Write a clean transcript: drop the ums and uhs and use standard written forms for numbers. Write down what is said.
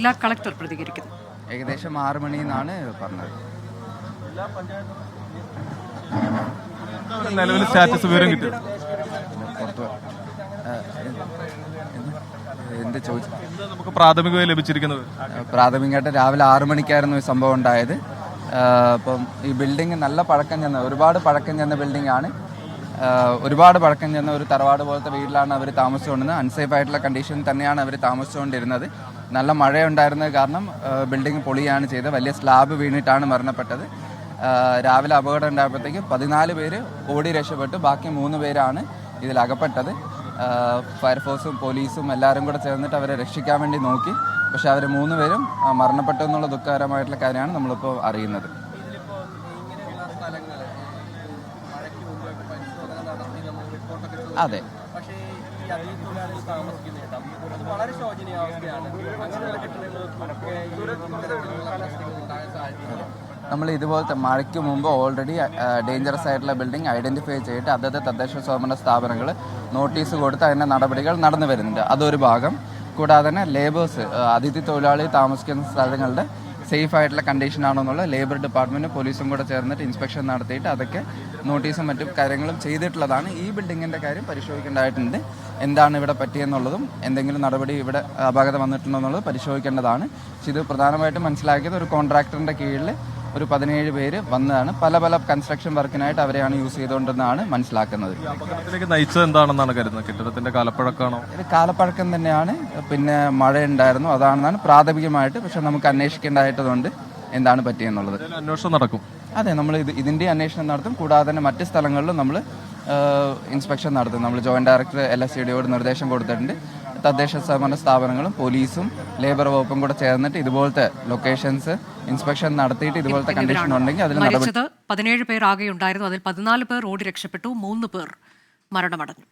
ജില്ലാ കളക്ടർ പ്രതികരിക്കുന്നു. ഏകദേശം 6 മണി എന്നാണ് പറഞ്ഞത്. നിലവിൽ സ്റ്റാറ്റസ് വിവരം കിട്ടും. എന്ത് ചോദിച്ചു? നമുക്ക് പ്രാഥമികമായി ലഭിച്ചിരിക്കുന്നത് പ്രാഥമികമായിട്ട് രാവിലെ 6 മണിക്കായിരുന്നു ഈ സംഭവം ഉണ്ടായത്. അപ്പം ഈ ബിൽഡിംഗ് നല്ല പഴക്കം ചെന്ന, ഒരുപാട് പഴക്കം ചെന്ന ബിൽഡിംഗ് ആണ്. ഒരുപാട് പഴക്കം ചെന്ന ഒരു തറവാട് പോലത്തെ വീട്ടിലാണ് അവർ താമസിച്ചുകൊണ്ടിരുന്നത്. അൺസേഫ് ആയിട്ടുള്ള കണ്ടീഷനിൽ തന്നെയാണ് അവർ താമസിച്ചുകൊണ്ടിരുന്നത്. നല്ല മഴയുണ്ടായിരുന്നത് കാരണം ബിൽഡിംഗ് പൊളിയാണ് ചെയ്തത്. വലിയ സ്ലാബ് വീണിട്ടാണ് മരണപ്പെട്ടത്. രാവിലെ അപകടം ഉണ്ടായപ്പോഴത്തേക്ക് 14 പേര് ഓടി രക്ഷപ്പെട്ടു. ബാക്കി 3 പേരാണ് ഇതിലകപ്പെട്ടത്. ഫയർഫോഴ്സും പോലീസും എല്ലാവരും കൂടെ ചേർന്നിട്ട് അവരെ രക്ഷിക്കാൻ വേണ്ടി നോക്കി. പക്ഷെ അവർ 3 പേരും മരണപ്പെട്ടു എന്നുള്ള ദുഃഖകരമായിട്ടുള്ള കാര്യമാണ് നമ്മളിപ്പോൾ അറിയുന്നത്. അതെ, നമ്മൾ ഇതുപോലത്തെ മഴയ്ക്ക് മുമ്പ് ഓൾറെഡി ഡേഞ്ചറസ് ആയിട്ടുള്ള ബിൽഡിംഗ് ഐഡന്റിഫൈ ചെയ്തിട്ട് അതത് തദ്ദേശ സ്വയംഭരണ സ്ഥാപനങ്ങൾ നോട്ടീസ് കൊടുത്ത് അതിൻ്റെ നടപടികൾ നടന്നു വരുന്നുണ്ട്. അതൊരു ഭാഗം. കൂടാതെ തന്നെ ലേബേഴ്സ്, അതിഥി തൊഴിലാളി താമസിക്കുന്ന സ്ഥലങ്ങളുടെ സേഫ് ആയിട്ടുള്ള കണ്ടീഷൻ ആണോ എന്നുള്ള ലേബർ ഡിപ്പാർട്ട്മെൻറ്റ് പോലീസും കൂടെ ചേർന്നിട്ട് ഇൻസ്പെക്ഷൻ നടത്തിയിട്ട് അതൊക്കെ നോട്ടീസും മറ്റു കാര്യങ്ങളും ചെയ്തിട്ടുള്ളതാണ്. ഈ ബിൽഡിങ്ങിൻ്റെ കാര്യം പരിശോധിക്കേണ്ടതായിട്ടുണ്ട്. എന്താണ് ഇവിടെ പറ്റിയെന്നുള്ളതും എന്തെങ്കിലും നടപടി ഇവിടെ അപാകത വന്നിട്ടുണ്ടോ എന്നുള്ളത് പരിശോധിക്കേണ്ടതാണ്. പക്ഷേ ഇത് പ്രധാനമായിട്ടും മനസ്സിലാക്കിയത് ഒരു കോൺട്രാക്ടറിൻ്റെ കീഴിൽ ഒരു 17 പേര് വന്നതാണ്. പല പല കൺസ്ട്രക്ഷൻ വർക്കിനായിട്ട് അവരെയാണ് യൂസ് ചെയ്തുകൊണ്ടെന്നാണ് മനസ്സിലാക്കുന്നത്. അപകടത്തിലേക്ക് നയിച്ചത് എന്താണെന്നാണ് കരുതുന്നത്? കെട്ടിടത്തിന്റെ കാലപ്പഴക്കമാണോ? ഇത് കാലപ്പഴക്കം തന്നെയാണ്. പിന്നെ മഴ ഉണ്ടായിരുന്നു, അതാണെന്നാണ് പ്രാഥമികമായിട്ട്. പക്ഷെ നമുക്ക് അന്വേഷിക്കേണ്ടതായിട്ടുണ്ട് എന്താണ് പറ്റിയെന്നുള്ളത്. അന്വേഷണം നടക്കും. അതെ, നമ്മൾ ഇതിൻ്റെ അന്വേഷണം നടത്തും. കൂടാതെ തന്നെ മറ്റ് സ്ഥലങ്ങളിലും നമ്മൾ ഇൻസ്പെക്ഷൻ നടത്തും. നമ്മൾ ജോയിന്റ് ഡയറക്ടർ LSCDയോട് നിർദ്ദേശം കൊടുത്തിട്ടുണ്ട്. തദ്ദേശ സ്വയംഭരണ സ്ഥാപനങ്ങളും പോലീസും ലേബർ വകുപ്പും കൂടെ ചേർന്നിട്ട് ഇതുപോലത്തെ ലൊക്കേഷൻസ് ഇൻസ്പെക്ഷൻ നടത്തിയിട്ട് ഇതുപോലത്തെ കണ്ടീഷൻ ഉണ്ടെങ്കിൽ അതിൽ മരിച്ചത് 17 പേർ ആകെ ഉണ്ടായിരുന്നു. അതിൽ 14 പേർ ഓടി രക്ഷപ്പെട്ടു, 3 പേർ മരണമടഞ്ഞു.